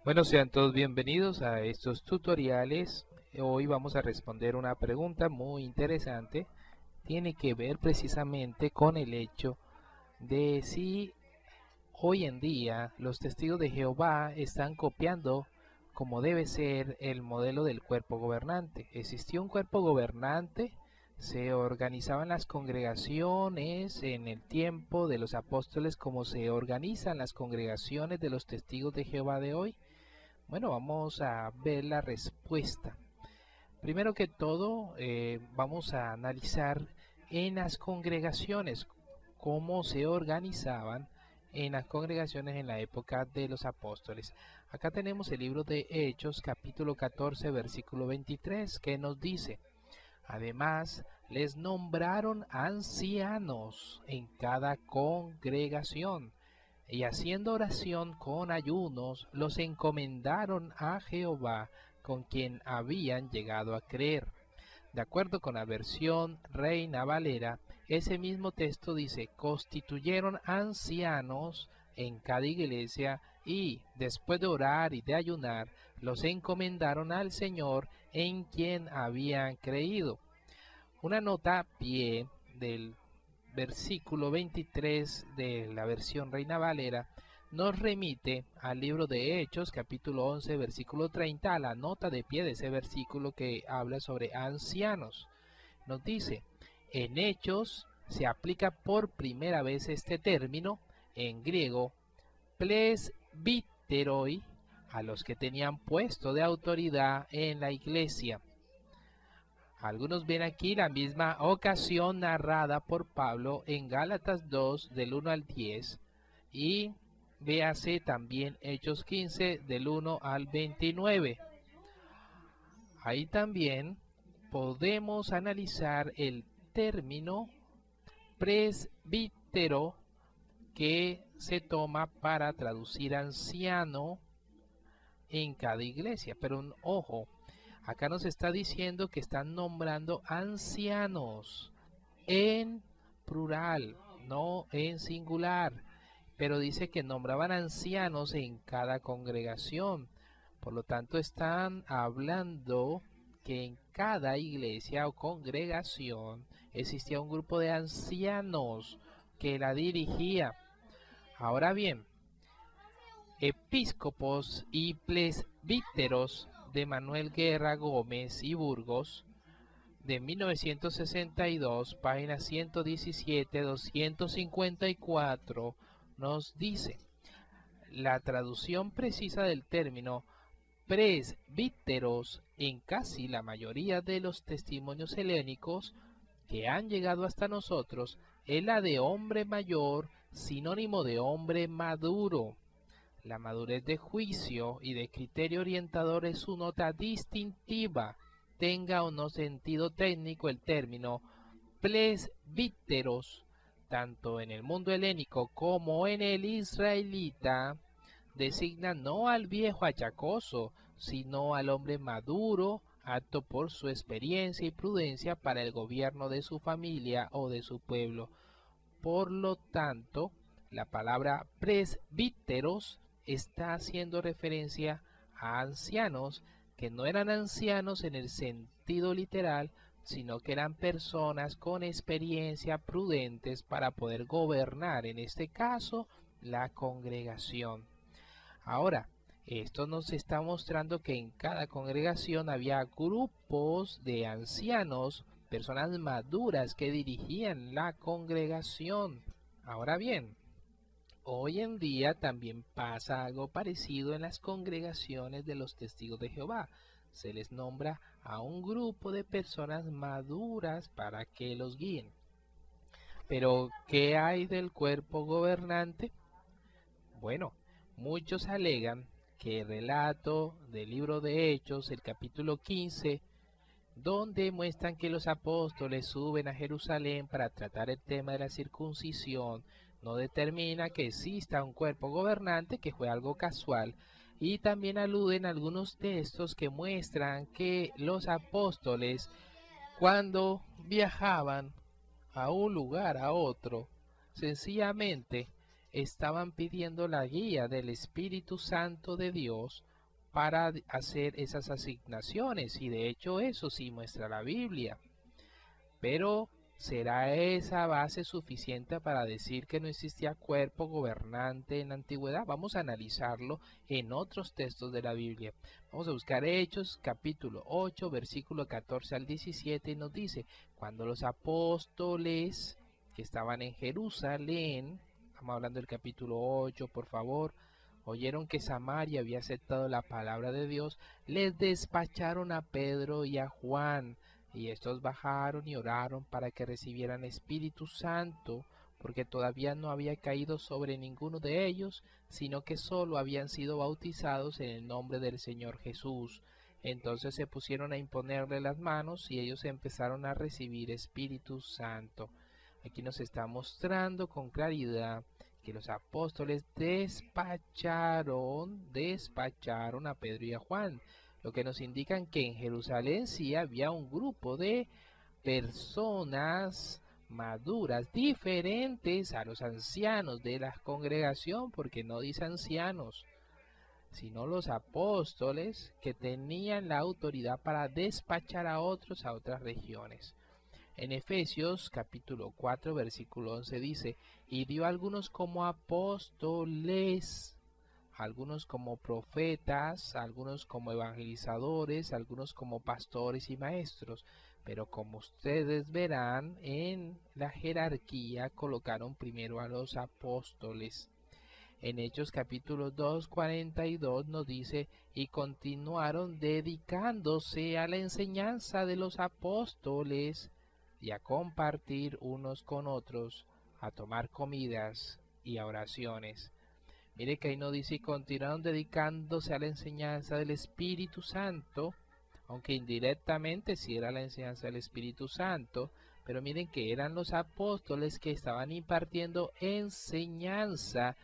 Bueno, sean todos bienvenidos a estos tutoriales. Hoy vamos a responder una pregunta muy interesante. Tiene que ver precisamente con el hecho de si hoy en día los testigos de Jehová están copiando como debe ser el modelo del cuerpo gobernante. Existió un cuerpo gobernante, se organizaban las congregaciones en el tiempo de los apóstoles como se organizan las congregaciones de los testigos de Jehová de hoy. Bueno, vamos a ver la respuesta. Primero que todo, vamos a analizar en las congregaciones cómo se organizaban en las congregaciones en la época de los apóstoles. Acá tenemos el libro de Hechos, capítulo 14, versículo 23, que nos dice: además, les nombraron ancianos en cada congregación, y haciendo oración con ayunos, los encomendaron a Jehová, con quien habían llegado a creer. De acuerdo con la versión Reina Valera, ese mismo texto dice: constituyeron ancianos en cada iglesia y, después de orar y de ayunar, los encomendaron al Señor en quien habían creído. Una nota a pie del versículo 23 de la versión Reina Valera nos remite al libro de Hechos, capítulo 11, versículo 30, a la nota de pie de ese versículo que habla sobre ancianos. Nos dice: en Hechos se aplica por primera vez este término, en griego, presbiteroi, a los que tenían puesto de autoridad en la iglesia. Algunos ven aquí la misma ocasión narrada por Pablo en Gálatas 2 del 1 al 10 y véase también Hechos 15 del 1 al 29. Ahí también podemos analizar el término presbítero, que se toma para traducir anciano en cada iglesia. Pero ojo, acá nos está diciendo que están nombrando ancianos en plural, no en singular. Pero dice que nombraban ancianos en cada congregación. Por lo tanto, están hablando que en cada iglesia o congregación existía un grupo de ancianos que la dirigía. Ahora bien, episcopos y presbíteros de Manuel Guerra Gómez y Burgos, de 1962, páginas 117-254, nos dice: la traducción precisa del término presbíteros en casi la mayoría de los testimonios helénicos que han llegado hasta nosotros es la de hombre mayor, sinónimo de hombre maduro. La madurez de juicio y de criterio orientador es su nota distintiva. Tenga o no sentido técnico el término, presbíteros, tanto en el mundo helénico como en el israelita, designa no al viejo achacoso, sino al hombre maduro, apto por su experiencia y prudencia para el gobierno de su familia o de su pueblo. Por lo tanto, la palabra presbíteros está haciendo referencia a ancianos que no eran ancianos en el sentido literal, sino que eran personas con experiencia prudentes para poder gobernar, en este caso, la congregación. Ahora, esto nos está mostrando que en cada congregación había grupos de ancianos, personas maduras que dirigían la congregación. Ahora bien, hoy en día también pasa algo parecido en las congregaciones de los testigos de Jehová. Se les nombra a un grupo de personas maduras para que los guíen. Pero, ¿qué hay del cuerpo gobernante? Bueno, muchos alegan que el relato del libro de Hechos, el capítulo 15, donde muestran que los apóstoles suben a Jerusalén para tratar el tema de la circuncisión, no determina que exista un cuerpo gobernante, que fue algo casual, y también aluden a algunos textos que muestran que los apóstoles, cuando viajaban a un lugar a otro, sencillamente estaban pidiendo la guía del Espíritu Santo de Dios para hacer esas asignaciones, y de hecho eso sí muestra la Biblia. Pero ¿será esa base suficiente para decir que no existía cuerpo gobernante en la antigüedad? Vamos a analizarlo en otros textos de la Biblia. Vamos a buscar Hechos capítulo 8, versículo 14 al 17, y nos dice: cuando los apóstoles que estaban en Jerusalén, estamos hablando del capítulo 8, por favor, oyeron que Samaria había aceptado la palabra de Dios, les despacharon a Pedro y a Juan, y estos bajaron y oraron para que recibieran Espíritu Santo, porque todavía no había caído sobre ninguno de ellos, sino que solo habían sido bautizados en el nombre del Señor Jesús. Entonces se pusieron a imponerle las manos y ellos empezaron a recibir Espíritu Santo. Aquí nos está mostrando con claridad que los apóstoles despacharon a Pedro y a Juan, lo que nos indican que en Jerusalén sí había un grupo de personas maduras, diferentes a los ancianos de la congregación, porque no dice ancianos, sino los apóstoles, que tenían la autoridad para despachar a otros a otras regiones. En Efesios capítulo 4 versículo 11 dice: y dio a algunos como apóstoles, algunos como profetas, algunos como evangelizadores, algunos como pastores y maestros. Pero como ustedes verán, en la jerarquía colocaron primero a los apóstoles. En Hechos capítulo 2, 42 nos dice: y continuaron dedicándose a la enseñanza de los apóstoles y a compartir unos con otros, a tomar comidas y a oraciones. Mire que ahí no dice: y continuaron dedicándose a la enseñanza del Espíritu Santo, aunque indirectamente sí era la enseñanza del Espíritu Santo, pero miren que eran los apóstoles que estaban impartiendo enseñanza.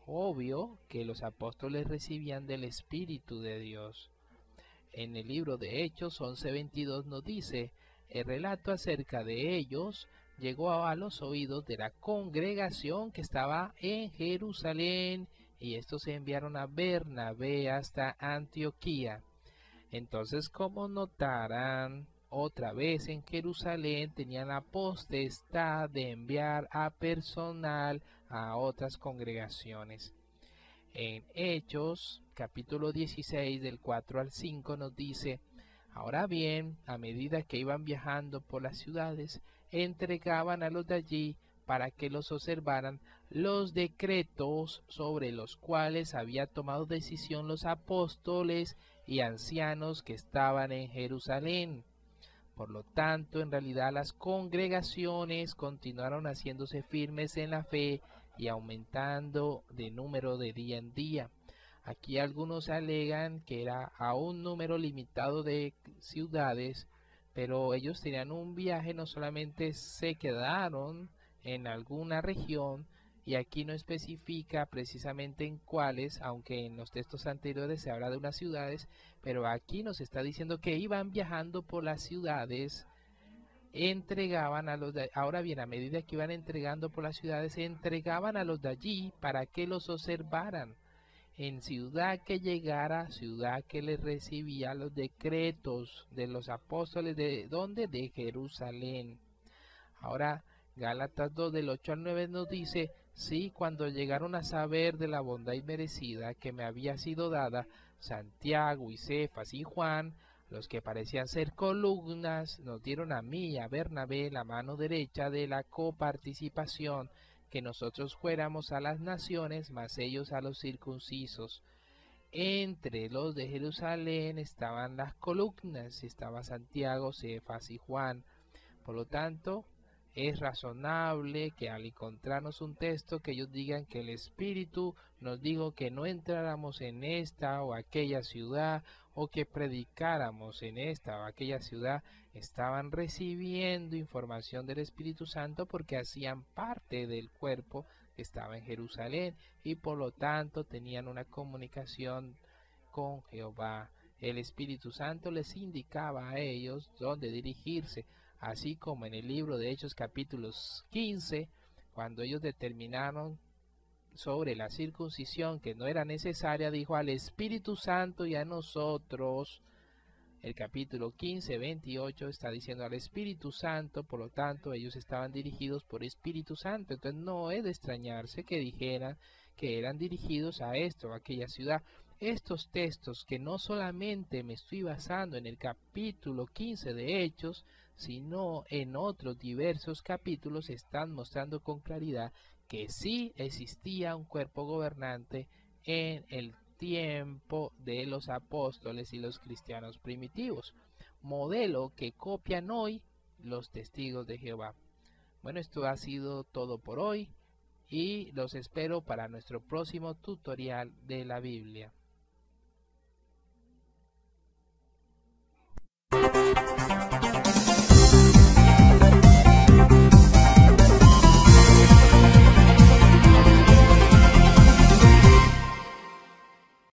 Obvio que los apóstoles recibían del Espíritu de Dios. En el libro de Hechos 11:22 nos dice: el relato acerca de ellos llegó a los oídos de la congregación que estaba en Jerusalén, y estos se enviaron a Bernabé hasta Antioquía. Entonces, como notarán, otra vez en Jerusalén tenían la potestad de enviar a personal a otras congregaciones. En Hechos capítulo 16 del 4 al 5 nos dice: ahora bien, a medida que iban viajando por las ciudades, entregaban a los de allí para que los observaran los decretos sobre los cuales había tomado decisión los apóstoles y ancianos que estaban en Jerusalén. Por lo tanto, en realidad las congregaciones continuaron haciéndose firmes en la fe y aumentando de número de día en día. Aquí algunos alegan que era a un número limitado de ciudades, pero ellos tenían un viaje, no solamente se quedaron en alguna región, y aquí no especifica precisamente en cuáles, aunque en los textos anteriores se habla de unas ciudades, pero aquí nos está diciendo que iban viajando por las ciudades, entregaban a los de, ahora bien, a medida que iban entregando por las ciudades, entregaban a los de allí para que los observaran. En ciudad que llegara, ciudad que les recibía los decretos de los apóstoles, ¿de dónde? De Jerusalén. Ahora, Gálatas 2 del 8 al 9 nos dice: sí, cuando llegaron a saber de la bondad inmerecida que me había sido dada, Santiago y Cefas y Juan, los que parecían ser columnas, nos dieron a mí y a Bernabé la mano derecha de la coparticipación, que nosotros fuéramos a las naciones, mas ellos a los circuncisos. Entre los de Jerusalén estaban las columnas, estaba Santiago, Cefas y Juan. Por lo tanto, es razonable que al encontrarnos un texto que ellos digan que el Espíritu nos dijo que no entráramos en esta o aquella ciudad, o que predicáramos en esta o aquella ciudad, estaban recibiendo información del Espíritu Santo porque hacían parte del cuerpo que estaba en Jerusalén, y por lo tanto tenían una comunicación con Jehová. El Espíritu Santo les indicaba a ellos dónde dirigirse, así como en el libro de Hechos capítulos 15, cuando ellos determinaron sobre la circuncisión, que no era necesaria, dijo al Espíritu Santo y a nosotros. El capítulo 15, 28 está diciendo al Espíritu Santo, por lo tanto ellos estaban dirigidos por Espíritu Santo. Entonces no es de extrañarse que dijeran que eran dirigidos a esto, a aquella ciudad. Estos textos, que no solamente me estoy basando en el capítulo 15 de Hechos, sino en otros diversos capítulos, están mostrando con claridad que sí existía un cuerpo gobernante en el tiempo de los apóstoles y los cristianos primitivos, modelo que copian hoy los testigos de Jehová. Bueno, esto ha sido todo por hoy y los espero para nuestro próximo tutorial de la Biblia.